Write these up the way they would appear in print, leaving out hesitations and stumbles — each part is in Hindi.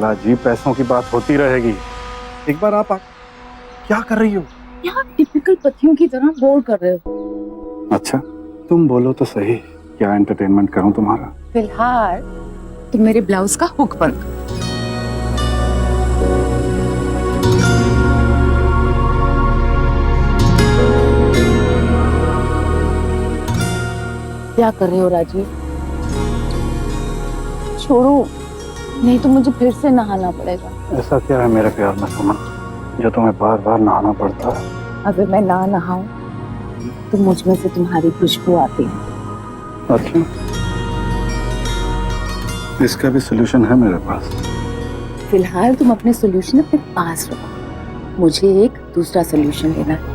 राजीव, पैसों की बात होती रहेगी। एक बार आप क्या कर रही हो? क्या टिपिकल पतियों की तरह बोर कर रहे हो? अच्छा, तुम बोलो तो सही, क्या एंटरटेनमेंट करूं तुम्हारा? फिलहाल तुम मेरे ब्लाउज का हुक बंद करो। क्या कर रहे हो राजीव? छोड़ो, नहीं तो मुझे फिर से नहाना पड़ेगा। ऐसा क्या है मेरे प्यार में सुमन, जो तुम्हें बार बार नहाना पड़ता है? अगर मैं ना नहाऊं तो मुझ में से तुम्हारी खुशबू आती है। अच्छा, इसका भी सलूशन है मेरे पास। फिलहाल तुम अपने सॉल्यूशन अपने पास रखो, मुझे एक दूसरा सॉल्यूशन लेना है।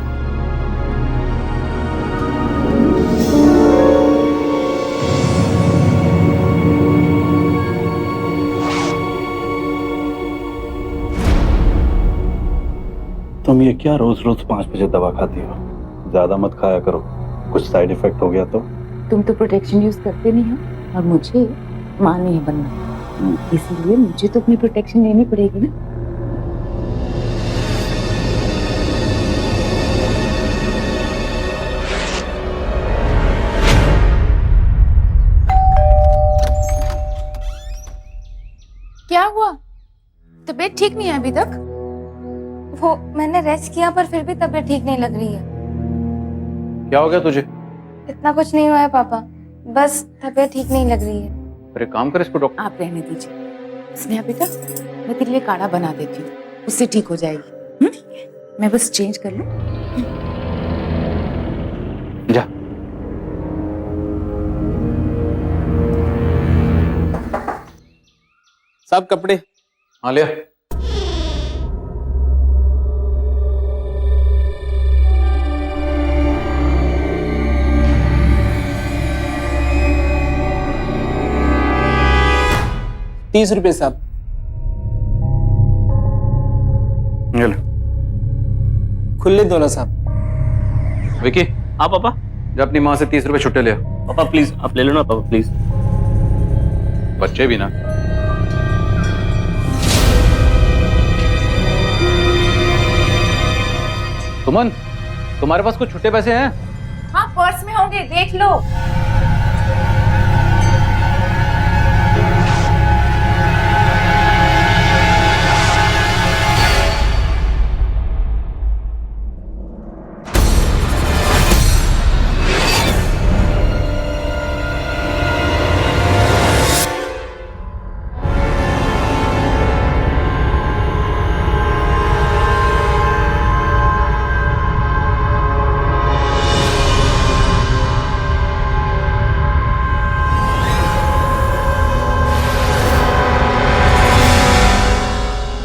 तुम ये क्या रोज रोज 5 बजे दवा खाती हो? ज्यादा मत खाया करो, कुछ साइड इफेक्ट हो गया तो। तुम तो प्रोटेक्शन यूज करते नहीं हो और मुझे मां नहीं बनना, इसीलिए मुझे तो अपनी प्रोटेक्शन लेनी पड़ेगी ना। क्या हुआ? तबीयत ठीक नहीं है अभी तक? वो मैंने रेस्ट किया पर फिर भी तबीयत ठीक नहीं लग रही है। क्या हो गया तुझे? इतना कुछ नहीं हुआ है पापा, बस तबीयत ठीक नहीं लग रही है। अरे काम कर इसको डॉक्टर। आप रहने दीजिए। स्नेहा बेटा, मैं तेरे लिए काढ़ा बना देती हूँ, उससे ठीक हो जाएगी। मैं बस चेंज कर लूं। जा। सब कपड़े हाँ लिया। ₹30 साहब। ये लो। खुले दो ना साहब। विकी, हाँ पापा, जा अपनी माँ से ₹30 छुट्टे ले आ। पापा प्लीज आप ले लो ना पापा प्लीज। बच्चे भी ना। सुमन, तुम्हारे पास कुछ छुट्टे पैसे हैं? हाँ पर्स में होंगे, देख लो।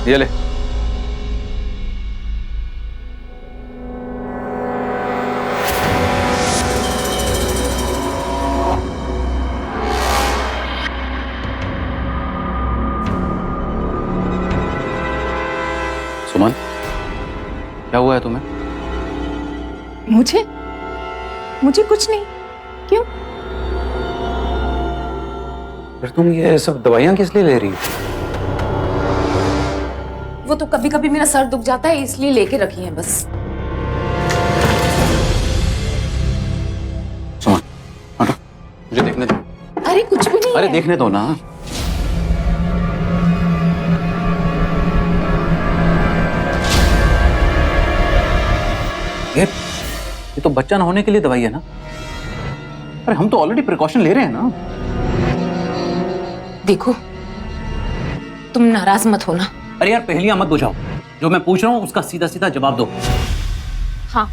ये ले। सुमन, क्या हुआ है तुम्हें? मुझे मुझे कुछ नहीं। क्यों? फिर तुम ये सब दवाइयां किस लिए ले रही हो? वो तो कभी कभी मेरा सर दुख जाता है इसलिए लेके रखी है बस। सुमन, हटो, मुझे देखने दो। अरे कुछ भी नहीं अरे है। देखने दो ना। ये तो बच्चा ना होने के लिए दवाई है ना। अरे हम तो ऑलरेडी प्रिकॉशन ले रहे हैं ना। देखो, तुम नाराज मत होना। अरे यार पहेलियां मत बुझाओ, जो मैं पूछ रहा हूँ उसका सीधा सीधा जवाब दो। हाँ,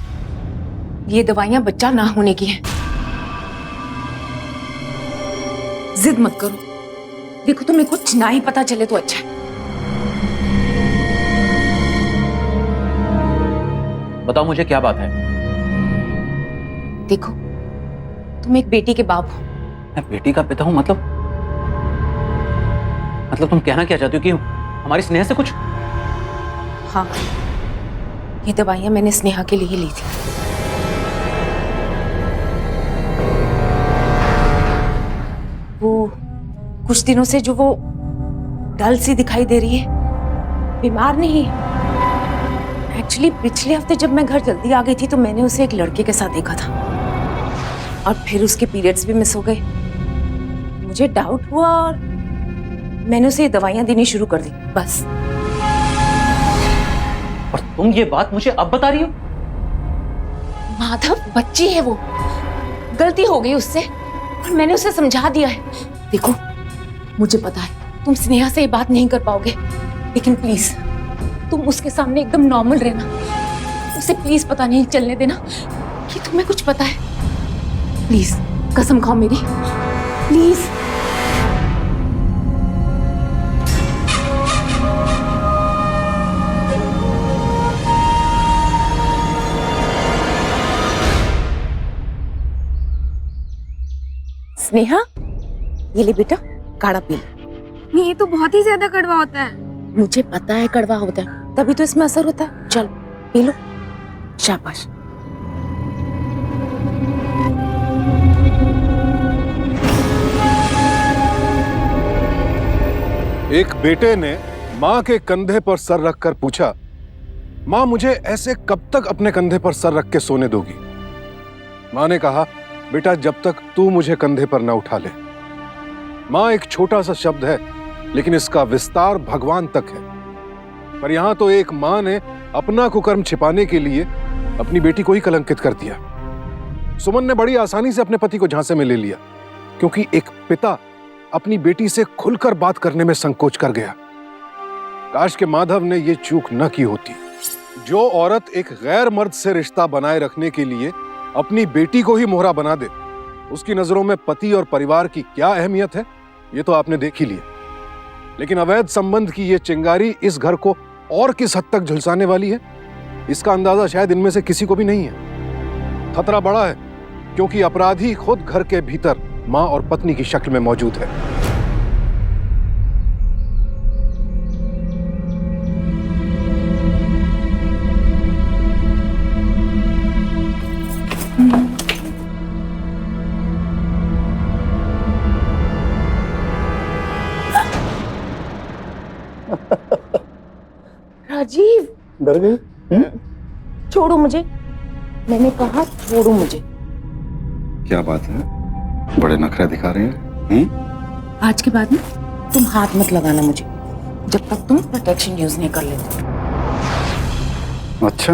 ये दवाइयां बच्चा ना होने की हैं। जिद मत करो। देखो तुम्हें कुछ ना ही पता चले तो अच्छा है। बताओ मुझे क्या बात है। देखो, तुम एक बेटी के बाप हो। मैं बेटी का पिता हूँ मतलब तुम कहना क्या चाहती हो कि हमारी स्नेहा से कुछ? हाँ, ये दवाइयां मैंने स्नेहा के लिए ही ली थी। वो कुछ दिनों से जो वो डल सी दिखाई दे रही है, बीमार नहीं है। एक्चुअली पिछले हफ्ते जब मैं घर जल्दी आ गई थी तो मैंने उसे एक लड़के के साथ देखा था और फिर उसके पीरियड्स भी मिस हो गए। मुझे डाउट हुआ और मैंने उसे दवाइयां देनी शुरू कर दी, बस। और तुम ये बात मुझे अब बता रही हो? माधव बच्ची है वो, गलती हो गई उससे और मैंने उसे समझा दिया है। देखो मुझे पता है तुम स्नेहा से ये बात नहीं कर पाओगे, लेकिन प्लीज तुम उसके सामने एकदम नॉर्मल रहना। उसे प्लीज पता नहीं चलने देना कि तुम्हें कुछ पता है। प्लीज कसम खाओ मेरी, प्लीज। स्नेहा ये ले बेटा, काढ़ा पी ले। ये तो बहुत ही ज्यादा कड़वा होता है। मुझे पता है कड़वा होता है, तभी तो इसमें असर होता है। चल पी लो, शाबाश। एक बेटे ने माँ के कंधे पर सर रखकर पूछा, माँ मुझे ऐसे कब तक अपने कंधे पर सर रख के सोने दोगी? माँ ने कहा, बेटा जब तक तू मुझे कंधे पर न उठा ले। माँ एक छोटा सा शब्द है, लेकिन इसका विस्तार भगवान तक है। पर यहां तो एक माँ ने अपना कुकर्म छिपाने के लिए अपनी बेटी को ही कलंकित कर दिया। सुमन ने बड़ी आसानी से अपने पति को झांसे में ले लिया, क्योंकि एक पिता अपनी बेटी से खुलकर बात करने में संकोच कर गया। काश के माधव ने यह चूक न की होती। जो औरत एक गैर मर्द से रिश्ता बनाए रखने के लिए अपनी बेटी को ही मोहरा बना दे, उसकी नजरों में पति और परिवार की क्या अहमियत है, ये तो आपने देख ही लिया। लेकिन अवैध संबंध की ये चिंगारी इस घर को और किस हद तक झुलसाने वाली है, इसका अंदाजा शायद इनमें से किसी को भी नहीं है। खतरा बड़ा है, क्योंकि अपराधी खुद घर के भीतर मां और पत्नी की शक्ल में मौजूद है। राजीव डर गई? छोड़ो मुझे, मैंने कहा छोड़ो मुझे। क्या बात है, बड़े नखरे दिखा रहे हैं? आज के बाद ना तुम हाथ मत लगाना मुझे, जब तक तुम प्रोटेक्शन यूज नहीं कर लेते। अच्छा,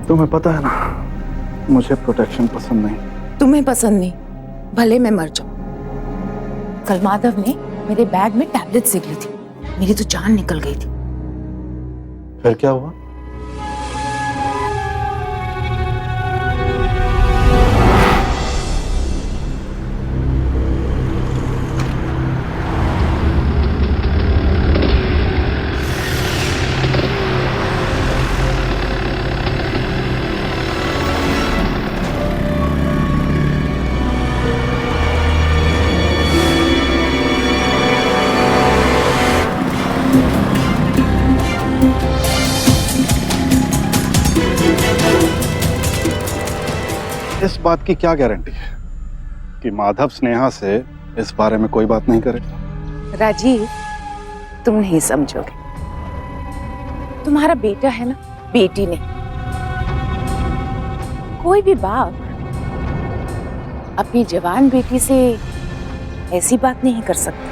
तुम्हें पता है ना मुझे प्रोटेक्शन पसंद नहीं। तुम्हें पसंद नहीं, भले मैं मर जाऊं। कल माधव ने मेरे बैग में टैबलेट्स निकली थी, मेरी तो जान निकल गई थी। फिर क्या हुआ? इस बात की क्या गारंटी है कि माधव स्नेहा से इस बारे में कोई बात नहीं करे? राजीव तुम नहीं समझोगे। तुम्हारा बेटा है ना, बेटी नहीं। कोई भी बाप अपनी जवान बेटी से ऐसी बात नहीं कर सकता।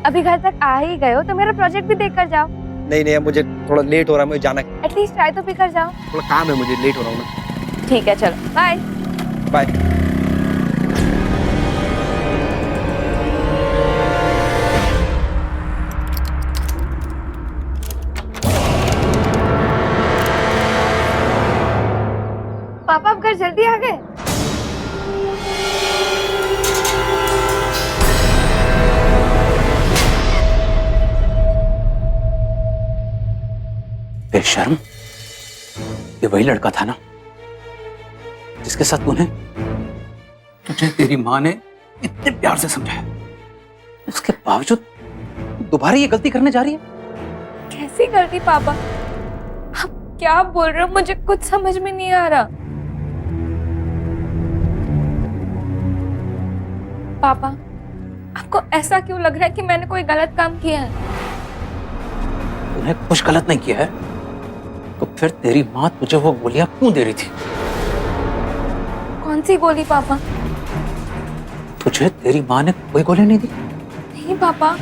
अभी घर तक आ ही गए हो तो मेरा प्रोजेक्ट भी देख कर जाओ। नहीं नहीं, अब मुझे थोड़ा लेट हो रहा है, मुझे जाना है। एटलीस्ट चाय तो पी कर जाओ। थोड़ा काम है मुझे, लेट हो रहा हूँ ना। ठीक है चलो, बाय बाय। पापा आप घर जल्दी आ गए? बेशर्म, ये वही लड़का था ना जिसके साथ तुझे तेरी माँ ने इतने प्यार से समझाया, उसके बावजूद दोबारा ये गलती करने जा रही है। सी गलती पापा? आप क्या बोल रहे हो? मुझे कुछ समझ में नहीं आ रहा। पापा, आपको ऐसा क्यों लग रहा है कि मैंने कोई गलत काम किया है? तूने कुछ गलत नहीं किया है, तो फिर तेरी माँ तुझे वो गोलियां क्यों दे रही थी? कौन सी गोली पापा? तुझे तेरी माँ ने कोई गोली नहीं दी? नहीं पापा।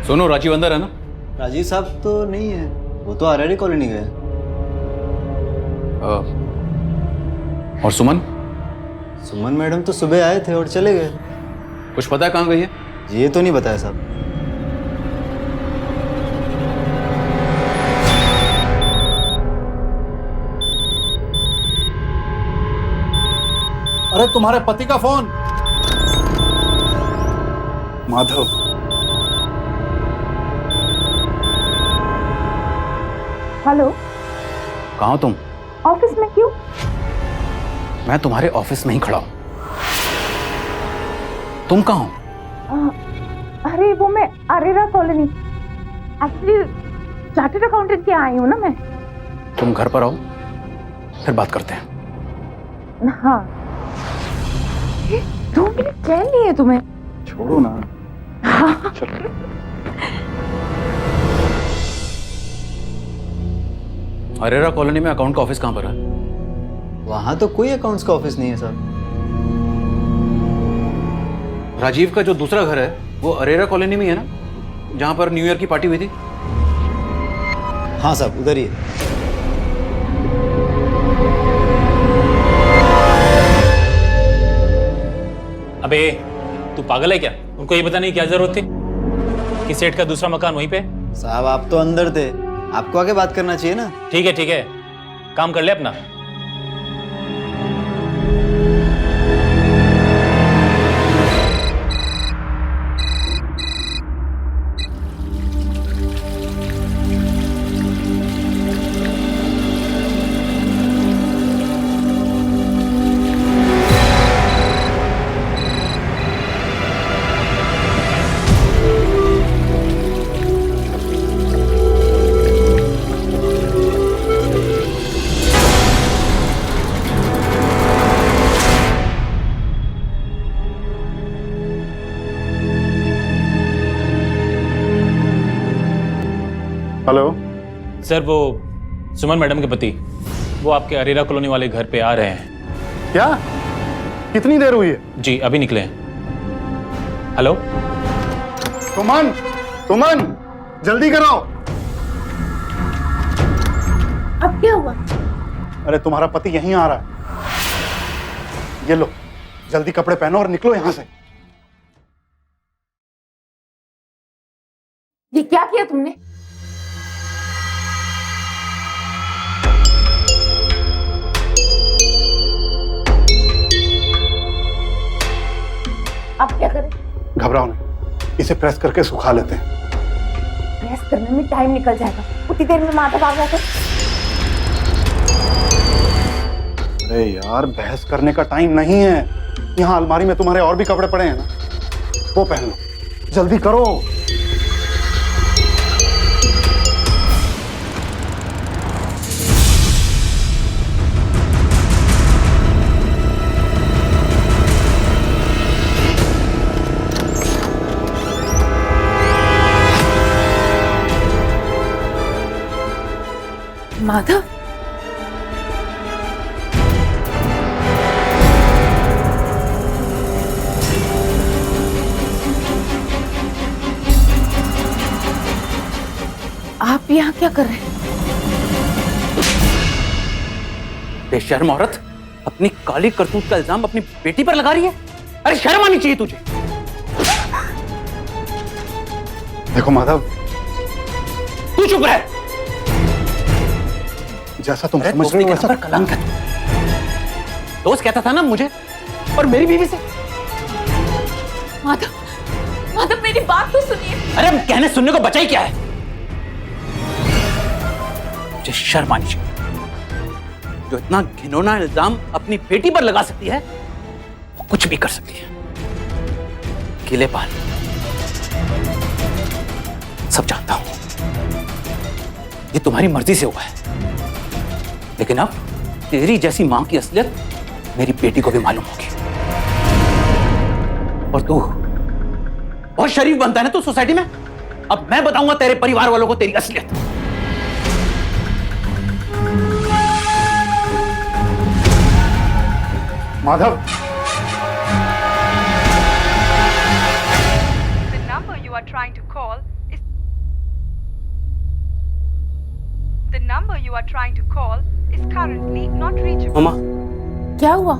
सुनो, राजीव अंदर है ना? राजीव साहब तो नहीं है, वो तो आरआरए कॉलोनी गए। और सुमन? सुमन मैडम तो सुबह आए थे और चले गए। कुछ पता है कहाँ गई है? ये तो नहीं बताया साहब। अरे तुम्हारे पति का फोन। माधव, हेलो, कहाँ हो तुम? ऑफिस में क्यों? मैं तुम्हारे ऑफिस में ही खड़ा हूं। तुम कहाँ हो? अरे वो मैं Arera colony, actually chartered accountant के आई हूँ ना मैं। तुम घर पर आओ, फिर बात करते हैं। हाँ, 2 मिनट चैन नहीं है तुम्हें? छोड़ो ना। अरेरा कॉलोनी में अकाउंट का ऑफिस कहाँ पर है? वहां तो कोई अकाउंट्स का ऑफिस नहीं है साहब। राजीव का जो दूसरा घर है वो अरेरा कॉलोनी में है ना, जहां पर न्यू ईयर की पार्टी हुई थी? हाँ साहब, उधर ही है। अबे तू पागल है क्या? उनको ये बताने की क्या जरूरत थी कि सेठ का दूसरा मकान वहीं पे? साहब आप तो अंदर थे, आपको आगे बात करना चाहिए ना। ठीक है, काम कर ले अपना। हेलो सर, वो सुमन मैडम के पति वो आपके अरेरा कॉलोनी वाले घर पे आ रहे हैं। क्या? कितनी देर हुई है? जी अभी निकले हैं। हेलो सुमन, सुमन, जल्दी करो। अब क्या हुआ? अरे तुम्हारा पति यहीं आ रहा है। ये लो, जल्दी कपड़े पहनो और निकलो यहां से। ये क्या किया तुमने? अब क्या करें? घबराओ नहीं, इसे प्रेस करके सुखा लेते हैं। प्रेस करने में टाइम निकल जाएगा, उतनी देर में माधव आ गया तो। अरे यार, बहस करने का टाइम नहीं है। यहाँ अलमारी में तुम्हारे और भी कपड़े पड़े हैं ना, वो पहन लो। जल्दी करो। माधव, आप यहाँ क्या कर रहे हैं? बेशर्म औरत अपनी काली करतूत का इल्जाम अपनी बेटी पर लगा रही है। अरे शर्म आनी चाहिए तुझे। देखो माधव, तू चुप रह। जैसा तुम अरे समझ रहे हो वैसा कलंक है। दोस्त कहता था ना मुझे और मेरी बीवी से। माधव, माधव मेरी बात तो सुनिए। अरे कहने सुनने को बचा ही क्या है। मुझे शर्म आनी चाहिए। जो इतना घिनौना इल्जाम अपनी बेटी पर लगा सकती है वो कुछ भी कर सकती है। किले पाल सब जानता हूं, ये तुम्हारी मर्जी से हुआ है, लेकिन अब तेरी जैसी मां की असलियत मेरी बेटी को भी मालूम होगी। और तू बहुत शरीफ बनता है ना तू सोसाइटी में। अब मैं बताऊंगा तेरे परिवार वालों को तेरी असलियत। Madhav, The number you are trying to call is The number you are trying to call is currently not reachable. मामा, क्या हुआ?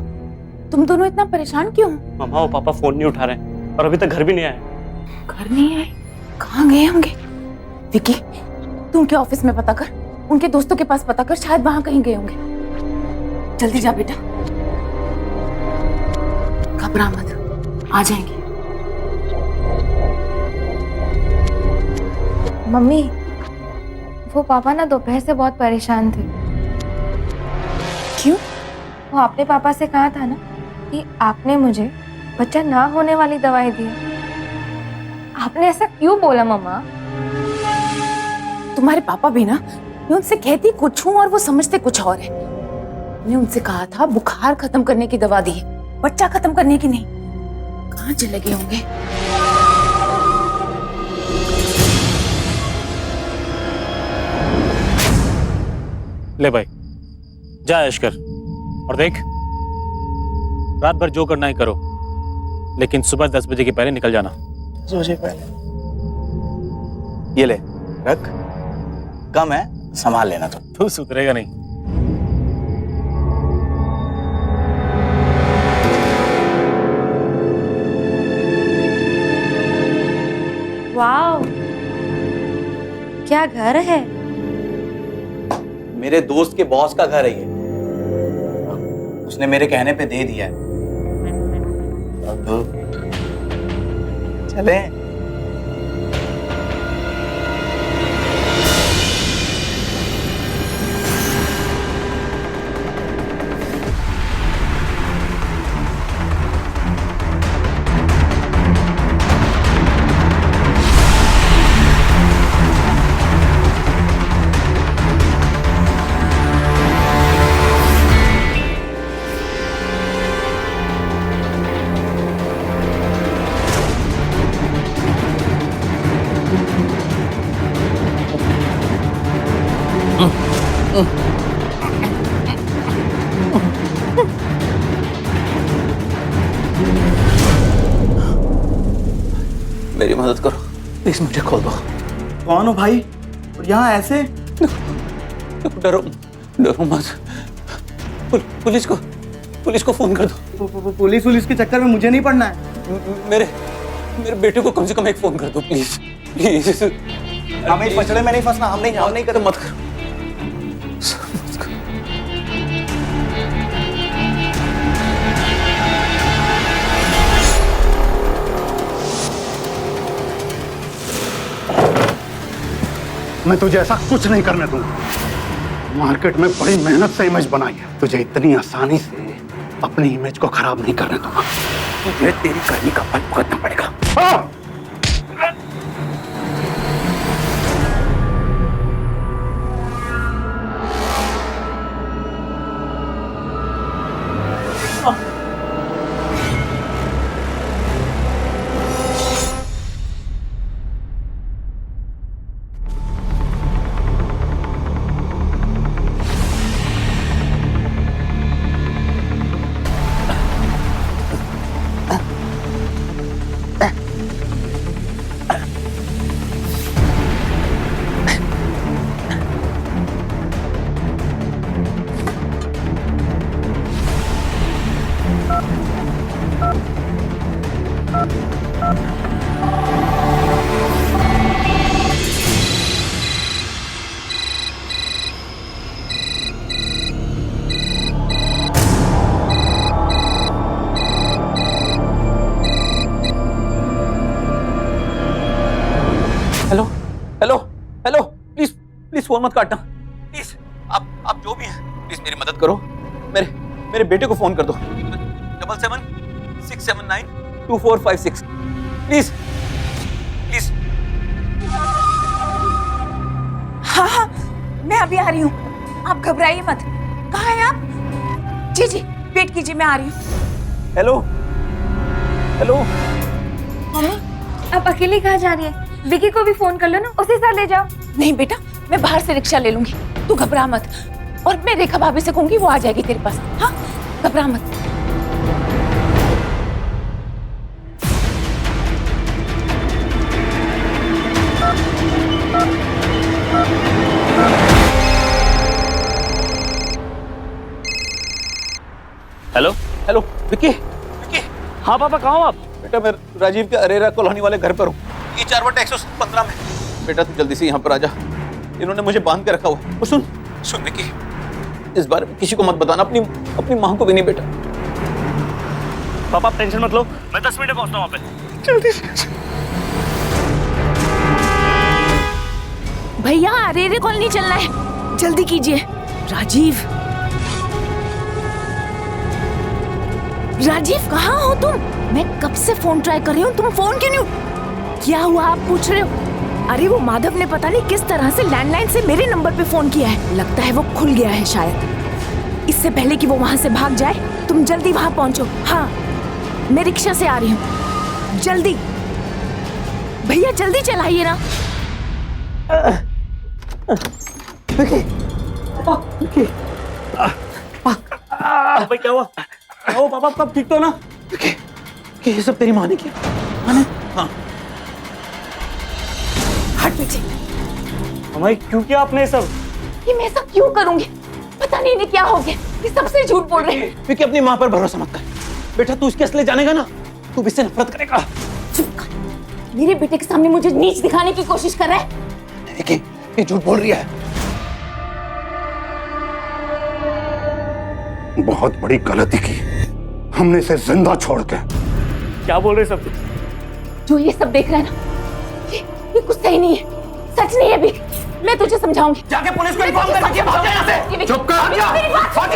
तुम दोनों इतना परेशान क्यों हो? मामा वो पापा फोन नहीं उठा रहे हैं और अभी तक घर भी नहीं आए। घर नहीं आए? कहाँ गए होंगे? विकी, तू उनके ऑफिस में पता कर, उनके दोस्तों के पास पता कर, शायद वहां कहीं गए होंगे। जल्दी जा बेटा, घबरा मत, आ जाएंगे। मम्मी, वो पापा ना दोपहर से बहुत परेशान थे। क्यों? वो आपने पापा से कहा था ना कि आपने मुझे बच्चा ना होने वाली दवाई दी। आपने ऐसा क्यों बोला मम्मा? तुम्हारे पापा भी ना, मैं उनसे कहती कुछ हूँ और वो समझते कुछ और है। मैंने उनसे कहा था बुखार खत्म करने की दवा दी है, बच्चा खत्म करने की नहीं। कहाँ चले गए होंगे? ले भाई, जा ऐश कर और देख, रात भर जो करना है करो, लेकिन सुबह 10 बजे के पहले निकल जाना। 10 बजे पहले? ये ले रख, कम है, संभाल लेना तुम। तू सुधरेगा नहीं। वाओ, क्या घर है। मेरे दोस्त के बॉस का घर है ये, उसने मेरे कहने पे दे दिया है। अब चले। मेरी मदद करो प्लीज, मुझे खोल दो। कौन हो भाई? और यहाँ ऐसे? डरो डरो मत। पुलिस को फोन कर दो। पुलिस के चक्कर में मुझे नहीं पड़ना है। मेरे बेटे को कम से कम एक फोन कर दो प्लीज प्लीज। हमें इस पचड़े में नहीं फंसना, हम नहीं करते। मत करो। मैं तुझे ऐसा कुछ नहीं करने दूंगा। मार्केट में बड़ी मेहनत से इमेज बनाई है, तुझे इतनी आसानी से अपनी इमेज को खराब नहीं करने दूंगा। तुझे तेरी करनी का फल भुगतना पड़ेगा। प्लीज फोन मत काटना प्लीज। आप जो भी हैं प्लीज मेरी मदद करो। मेरे बेटे को फोन कर दो। 7767922456 प्लीज प्लीज। हाँ हाँ, मैं अभी आ रही हूँ, आप घबराइए मत। कहाँ हैं आप? जी जी, वेट कीजिए, मैं आ रही हूँ। Hello hello. मम्मी आप अकेली कहाँ जा रही है? विकी को भी फोन कर लो ना, उसे साथ ले जाओ। नहीं बेटा, मैं बाहर से रिक्शा ले लूंगी, तू घबरा मत। और मैं रेखा भाभी से कहूंगी, वो आ जाएगी तेरे पास। हाँ, घबरा मत। Hello hello Vicky. हाँ पापा, कहाँ हो आप? बेटा मैं राजीव के अरेरा कॉलोनी वाले घर पर हूँ, ये 4/115 में। बेटा तू जल्दी से यहाँ पर आ जा, इन्होंने मुझे बांध के रखा हुआ। और सुन विक्की, इस बारे में किसी को मत बताना, अपनी माँ को भी नहीं बेटा। पापा आप टेंशन मत लो, मैं 10 मिनट में पहुँचता हूँ वहाँ पे। जल्दी से। भैया अरेरे कॉलोनी चलना है, जल्दी कीजिए। राजीव कहाँ हो तुम? मैं कब से फोन ट्राई कर रही हूँ, तुम फोन क्यों नहीं? क्या हुआ आप पूछ रहे हो? अरे वो माधव ने पता नहीं किस तरह से लैंडलाइन से मेरे नंबर पे फोन किया है, लगता है वो खुल गया है शायद। इससे पहले कि वो वहां से भाग जाए, तुम जल्दी वहां पहुंचो। हाँ, मैं रिक्शा से आ रही हूँ, जल्दी भैया, जल्दी चलाइए ना। भाई क्या हुआ? पापा कब ठीक तो ना? ये सब तेरी माँ ने किया? हाँ। हट पीछे। हमारी क्यों किया आपने ये सब? ये मैं सब क्यों करूंगी? पता नहीं इन्हें क्या हो गया, ये सबसे झूठ बोल रहे हैं। क्योंकि अपनी माँ पर भरोसा मत कर बेटा, तू इसके असली जानेगा ना, तू इससे नफरत करेगा। चुप कर, मेरे बेटे के सामने मुझे नीच दिखाने की कोशिश कर रहा है। ये झूठ बोल रही है। बहुत बड़ी गलती की हमने, इसे जिंदा छोड़ के। क्या बोल रहे सब? जो ये सब देख रहा है ना, ये कुछ सही नहीं है, सच नहीं है भी। मैं तुझे समझाऊंगी। जाके पुलिस को इन्फॉर्म कर दीजिए, भाग जा यहाँ से। चुप कर। मेरी बात सुन।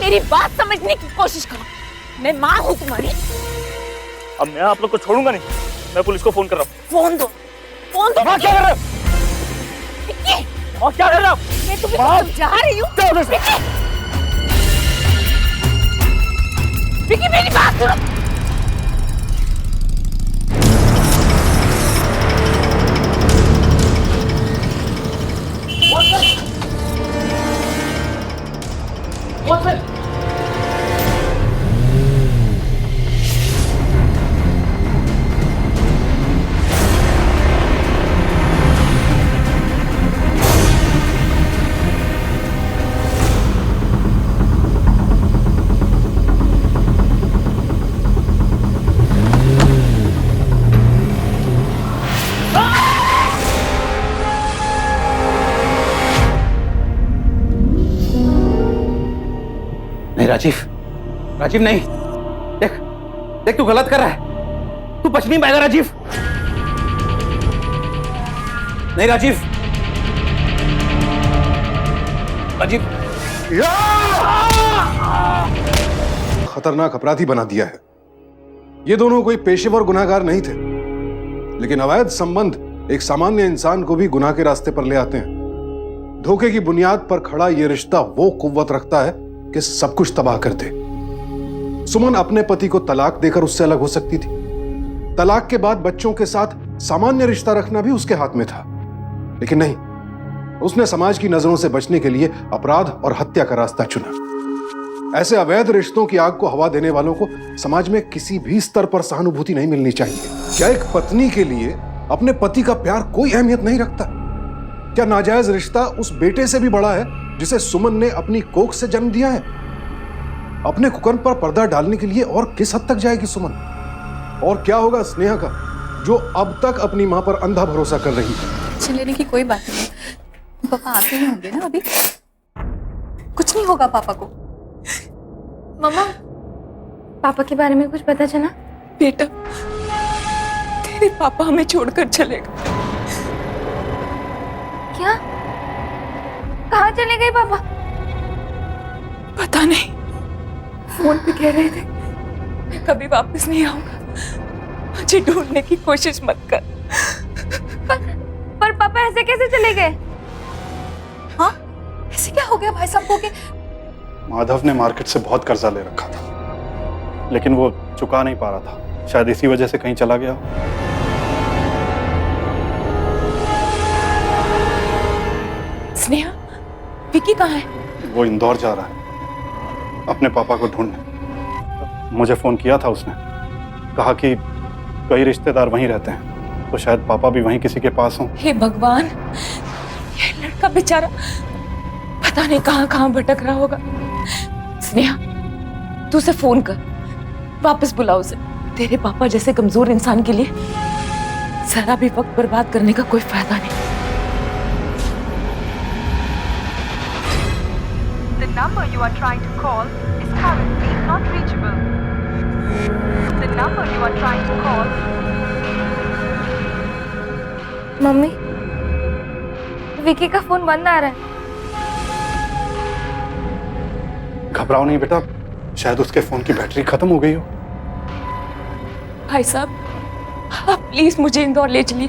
मेरी बात समझने की कोशिश करो, मैं माँ हूँ तुम्हारी। अब मैं आप लोग को छोड़ूंगा नहीं, मैं पुलिस को फोन कर रहा हूँ। फोन दो। माँ क्या कर रहे हो? और क्या कर रहे हो? मैं तुम्हें समझा रही हूँ। विकी मेरी बात सुनो। राजीव नहीं, देख तू गलत कर रहा है, तू बच नहीं पाएगा राजीव। नहीं राजीव, खतरनाक अपराधी बना दिया है। ये दोनों कोई पेशेवर गुनाहगार नहीं थे, लेकिन अवैध संबंध एक सामान्य इंसान को भी गुनाह के रास्ते पर ले आते हैं। धोखे की बुनियाद पर खड़ा यह रिश्ता वो कुव्वत रखता है कि सब कुछ तबाह कर दे। सुमन अपने पति को तलाक देकर उससे अलग हो सकती थी। तलाक के बाद बच्चों के साथ सामान्य रिश्ता रखना भी उसके हाथ में था, लेकिन नहीं, उसने समाज की नजरों से बचने के लिए अपराध और हत्या का रास्ता चुना। ऐसे अवैध रिश्तों की आग को हवा देने वालों को समाज में किसी भी स्तर पर सहानुभूति नहीं मिलनी चाहिए। क्या एक पत्नी के लिए अपने पति का प्यार कोई अहमियत नहीं रखता? क्या नाजायज रिश्ता उस बेटे से भी बड़ा है जिसे सुमन ने अपनी कोख से जन्म दिया है? अपने कुकर्म पर पर्दा डालने के लिए और किस हद तक जाएगी सुमन? और क्या होगा स्नेहा का, जो अब तक अपनी मां पर अंधा भरोसा कर रही है? टेंशन लेने की कोई बात नहीं, पापा आते ही होंगे ना, अभी कुछ नहीं होगा पापा को। मम्मा पापा के बारे में कुछ पता चला? बेटा, तेरे पापा हमें छोड़कर चले गए। क्या? कहाँ चले गए पापा? पता नहीं, फोन पे कह रहे थे मैं कभी वापस नहीं आऊंगा, मुझे ढूंढने की कोशिश मत कर। पर पापा ऐसे कैसे चले गए? हाँ, ऐसे क्या हो गया भाई साहब को? माधव ने मार्केट से बहुत कर्जा ले रखा था, लेकिन वो चुका नहीं पा रहा था। शायद इसी वजह से कहीं चला गया। स्नेहा, विकी कहाँ है? वो इंदौर जा रहा है अपने पापा को ढूंढने। मुझे फोन किया था उसने, कहा कि कई रिश्तेदार वहीं रहते हैं, तो शायद पापा भी वहीं किसी के पास हों। हे भगवान, ये लड़का बेचारा पता नहीं कहाँ कहाँ भटक रहा होगा। स्नेहा, तू उसे फोन कर, वापस बुला उसे। तेरे पापा जैसे कमजोर इंसान के लिए जरा भी वक्त बर्बाद करने का कोई फायदा नहीं। The number you are trying to call is currently not reachable. The number you are trying to call. Mummy, Vicky का फोन बंद आ रहा है। घबराओ नहीं बेटा, शायद उसके फोन की बैटरी खत्म हो गई हो। भाई साहब, आप प्लीज मुझे इंदौर ले चलिए।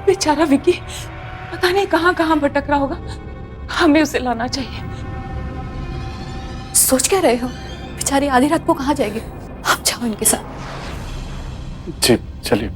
बेचारा विकी पता नहीं कहाँ कहाँ भटक रहा होगा, हमें उसे लाना चाहिए। सोच क्या रहे हो? बेचारी आधी रात को कहाँ जाएगी? आप जाओ इनके साथ। जी चलिए।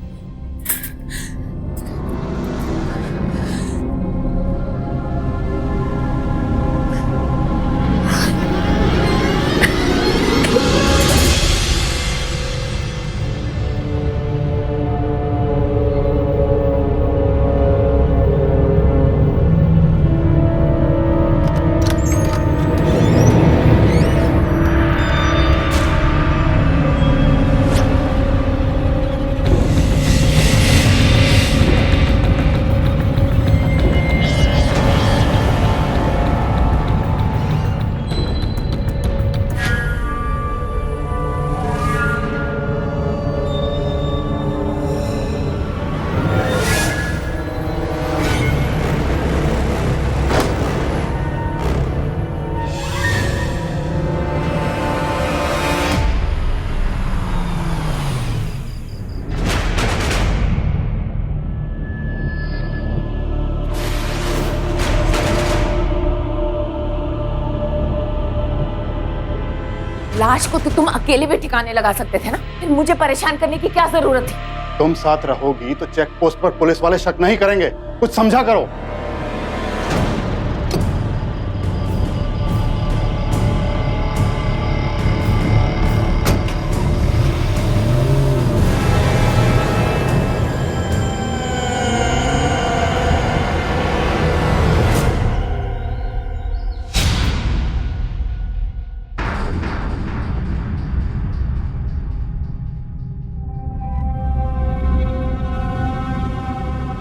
लाश को तो तुम अकेले भी ठिकाने लगा सकते थे ना, फिर मुझे परेशान करने की क्या जरूरत थी? तुम साथ रहोगी तो चेक पोस्ट पर पुलिस वाले शक नहीं करेंगे, कुछ समझा करो।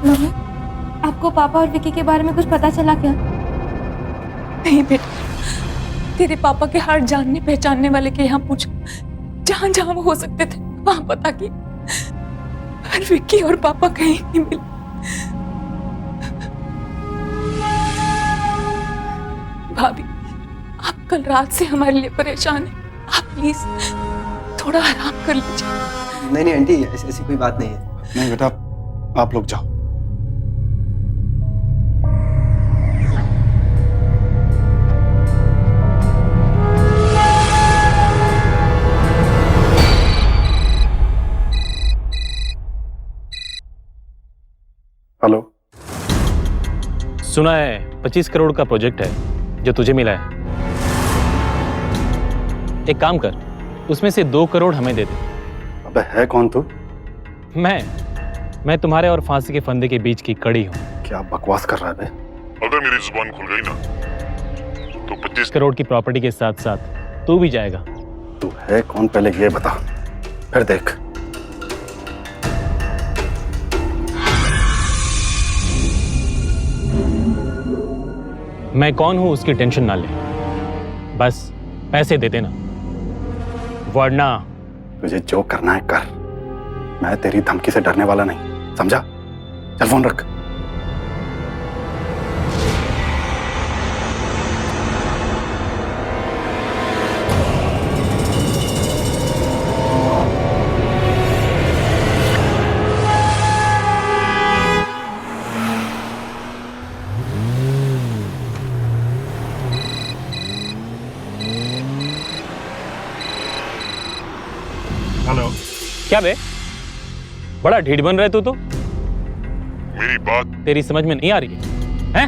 मम्मी, आपको पापा और विकी के बारे में कुछ पता चला क्या? नहीं बेटा, तेरे पापा के हर जानने पहचानने वाले के यहाँ पूछो, जहाँ जहाँ वो हो सकते थे वहां पता किया, पर विक्की और पापा कहीं नहीं मिले। भाभी, आप कल रात से हमारे लिए परेशान हैं, आप प्लीज थोड़ा आराम कर लीजिए। नहीं आंटी, ऐसी कोई बात नहीं है। नहीं बेटा, आप लोग जाओ। हेलो। सुना है 25 करोड़ का प्रोजेक्ट है जो तुझे मिला है। एक काम कर, उसमें से 2 करोड़ हमें दे दे। अबे है कौन तू? मैं तुम्हारे और फांसी के फंदे के बीच की कड़ी हूँ। क्या बकवास कर रहा है बे? अगर मेरी जुबान खुल गई ना तो 25 करोड़ की प्रॉपर्टी के साथ साथ तू भी जाएगा। तू है कौन पहले ये बता, फिर देख। मैं कौन हूं उसकी टेंशन ना ले, बस पैसे दे देना। वरना तुझे जो करना है कर, मैं तेरी धमकी से डरने वाला नहीं, समझा? चल फोन रख। हेलो। क्या बे, बड़ा ढीठ बन रहे तू तो। मेरी बात तेरी समझ में नहीं आ रही है, हैं?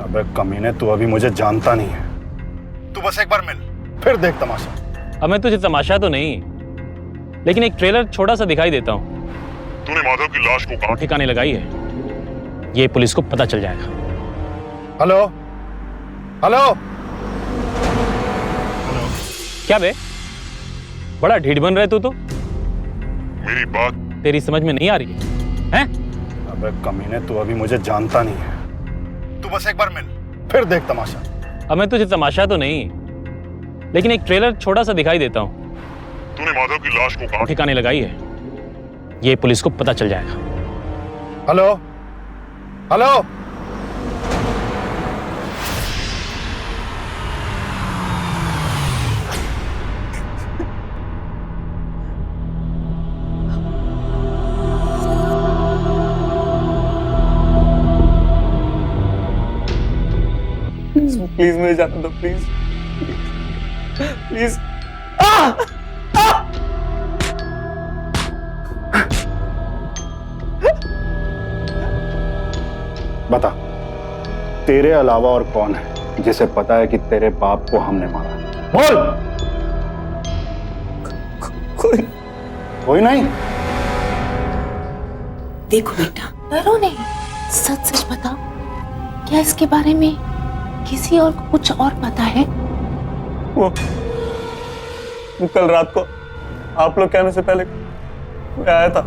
अबे कमीने, तू अभी मुझे जानता नहीं है। तू बस एक बार मिल, फिर देख तमाशा। अब मैं तुझे तमाशा तो नहीं, लेकिन एक ट्रेलर छोटा सा दिखाई देता हूँ। तूने माधव की लाश को कहाँ ठिकाने लगाई है, ये पुलिस को पता चल जाएगा। Hello hello. क्या बे, बड़ा ढीठ बन रहे तू तो। मेरी बात तेरी समझ में नहीं आ रही है, हैं? अबे कमीने, तू अभी मुझे जानता नहीं है। तू बस एक बार मिल, फिर देख तमाशा। अब मैं तुझे तमाशा तो नहीं, लेकिन एक ट्रेलर छोटा सा दिखाई देता हूँ। तूने माधव की लाश को कहाँ ठिकाने लगाई है, ये पुलिस को पता चल जाएगा। Hello hello. प्लीज मुझे जाने दो, प्लीज प्लीज। बता, तेरे अलावा और कौन है जिसे पता है कि तेरे बाप को हमने मारा? बोल। कोई नहीं। देखो बेटा, डरो नहीं, सच सच बताओ, क्या इसके बारे में किसी और को कुछ और पता है? वो कल रात को आप लोग कहने से पहले मैं आया था,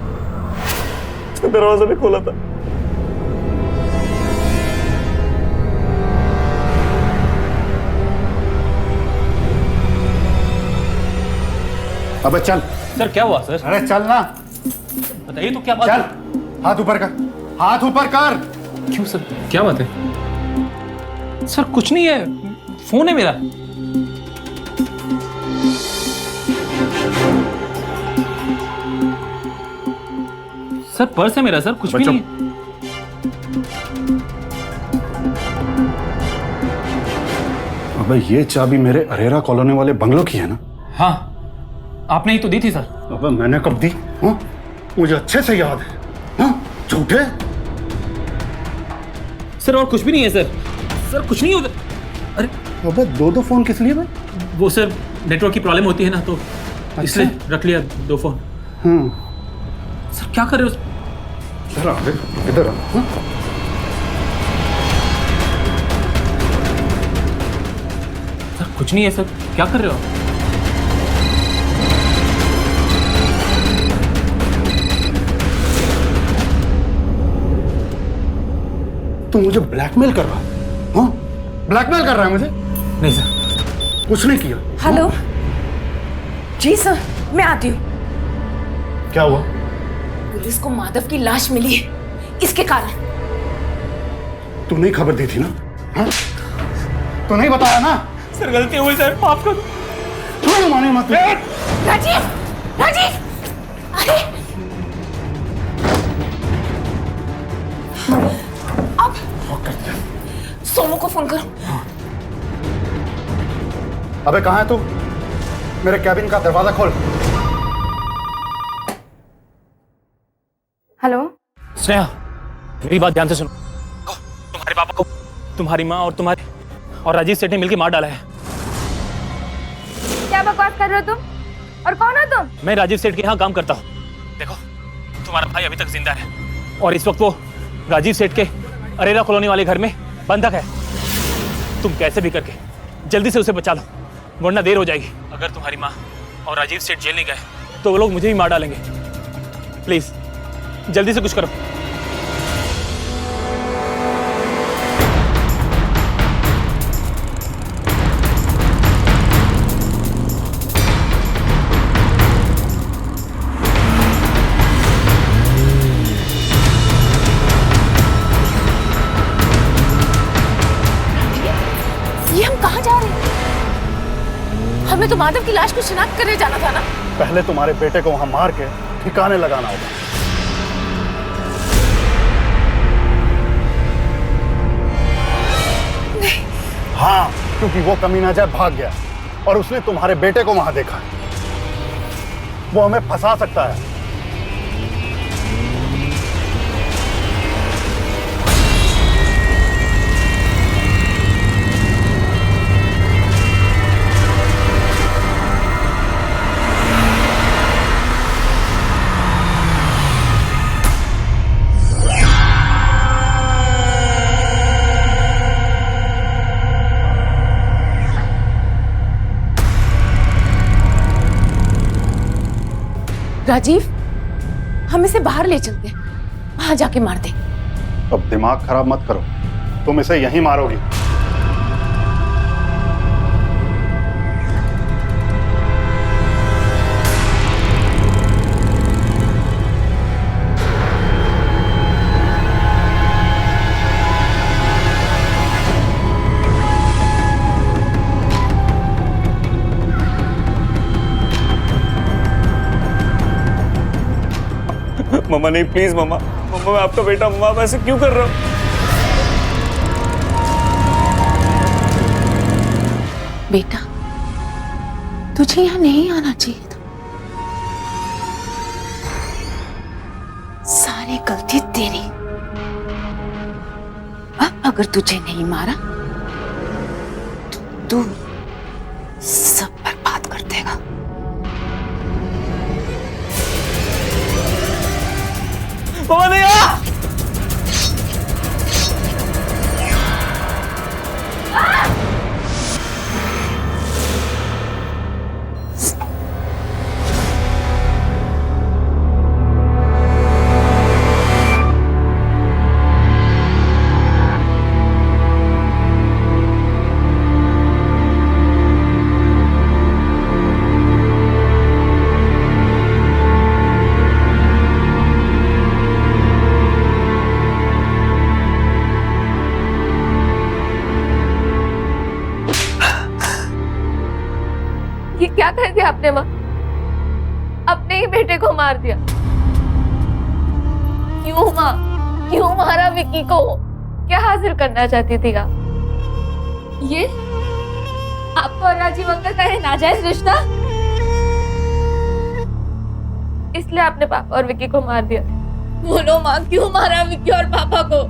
उसने दरवाजा भी खोला था। अबे चल। सर क्या हुआ सर? अरे चल ना। बताइए तो क्या बात चल, है? हाथ ऊपर कर, हाथ ऊपर कर। क्यों सर, क्या बात है? सर कुछ नहीं है, फोन है मेरा। सर पर्स है मेरा सर, कुछ भी नहीं है। अबे ये चाबी मेरे अरेरा कॉलोनी वाले बंगलों की है ना? हाँ, आपने ही तो दी थी सर। अबे मैंने कब दी? हाँ? मुझे अच्छे से याद है। हाँ? झूठे। सर और कुछ भी नहीं है सर, सर कुछ नहीं होता। अरे अबे दो फोन किस लिए भाई? वो सर नेटवर्क की प्रॉब्लम होती है ना, तो इसलिए रख लिया 2 फोन। सर क्या कर रहे हो? इधर आ, इधर आ। हाँ? सर कुछ नहीं है सर, क्या कर रहे हो? तू मुझे ब्लैकमेल कर रहा है? हाँ? ब्लैकमेल कर रहा है मुझे? नहीं सर, कुछ नहीं किया। हेलो। जी सर, मैं आती हूँ। क्या हुआ? पुलिस को माधव की लाश मिली है, इसके कारण। तू नहीं खबर दी थी ना? हाँ? तू नहीं बताया ना? सर गलती हुई सर, माफ कर दो। क्यों माने मत? राजीव, राजीव, अरे अब सोमू को फोन करो। अबे कहाँ है तू? मेरे कैबिन का दरवाजा खोल। हेलो। स्नेहा, मेरी बात ध्यान से सुनो। तुम्हारे पापा को तुम्हारी माँ और राजीव सेठ ने मिलकर मार डाला है। क्या बकवास कर रहे हो तुम? और कौन हो तुम? मैं राजीव सेठ के यहाँ काम करता हूँ। देखो, तुम्हारा भाई अभी तक जिंदा है और इस वक्त वो राजीव सेठ के अरेरा कॉलोनी वाले घर में बंधक है। तुम कैसे भी करके जल्दी से उसे बचा लो, वरना देर हो जाएगी। अगर तुम्हारी माँ और राजीव सेठ जेल नहीं गए तो वो लोग मुझे भी मार डालेंगे। प्लीज जल्दी से कुछ करो। तो माधव की लाश को शिनाख्त करने जाना था ना। पहले तुम्हारे बेटे को वहां मार के ठिकाने लगाना होगा। नहीं। हाँ, क्योंकि वो कमीना जय भाग गया और उसने तुम्हारे बेटे को वहां देखा है। वो हमें फंसा सकता है। राजीव, हम इसे बाहर ले चलते हैं, वहां जाके मार दे। अब दिमाग खराब मत करो, तुम इसे यहीं मारोगी। मम्मा नहीं, प्लीज मम्मा, मम्मा मैं आपका बेटा, मम्मा आप ऐसे क्यों कर रहे हो? बेटा, तुझे यहाँ नहीं आना चाहिए था। सारी गलती तेरी। अब अगर तुझे नहीं मारा तो तू सब बर्बाद कर देगा। मम्मा नहीं आ! ये क्या कर दिया आपने माँ? अपने ही बेटे को मार दिया। क्यों माँ? क्यों मारा विक्की को? क्या हासिल करना चाहती थी आप? ये आपको और राजीव अंकल का है नाजायज रिश्ता? इसलिए आपने पापा और विक्की को मार दिया। बोलो माँ, क्यों मारा विक्की और पापा को?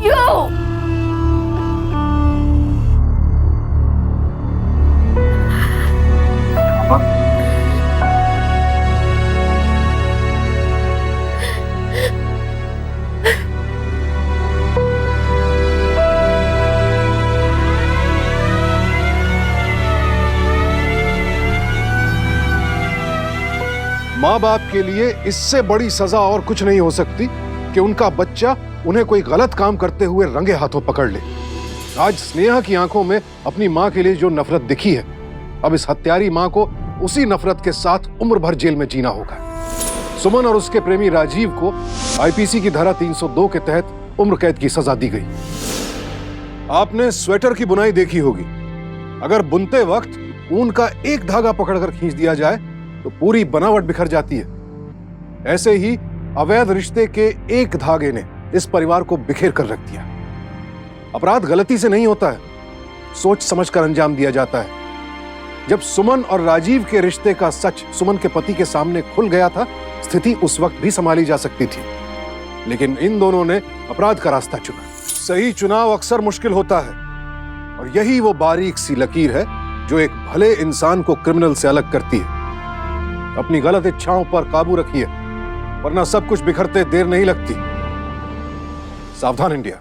क्यों? माँ बाप के लिए इससे बड़ी सजा और कुछ नहीं हो सकती कि उनका बच्चा उन्हें कोई गलत काम करते हुए रंगे हाथों पकड़ ले। आज स्नेहा की आंखों में अपनी माँ के लिए जो नफरत दिखी है, अब इस हत्यारी माँ को उसी नफरत के साथ उम्र भर जेल में जीना होगा। सुमन और उसके प्रेमी राजीव को आईपीसी की धारा 302 के तहत उम्र कैद की सजा दी गई। आपने स्वेटर की बुनाई देखी होगी। अगर बुनते वक्त ऊन का एक धागा पकड़कर खींच दिया जाए तो पूरी बनावट बिखर जाती है। ऐसे ही अवैध रिश्ते के एक धागे ने इस परिवार को बिखेर कर रख दिया। अपराध गलती से नहीं होता है, सोच समझकर अंजाम दिया जाता है। जब सुमन और राजीव के रिश्ते का सच सुमन के पति के सामने खुल गया था, स्थिति उस वक्त भी संभाली जा सकती थी, लेकिन इन दोनों ने अपराध का रास्ता चुना। सही चुनाव अक्सर मुश्किल होता है और यही वो बारीक सी लकीर है जो एक भले इंसान को क्रिमिनल से अलग करती है। अपनी गलत इच्छाओं पर काबू रखिए, वरना सब कुछ बिखरते देर नहीं लगती। सावधान इंडिया।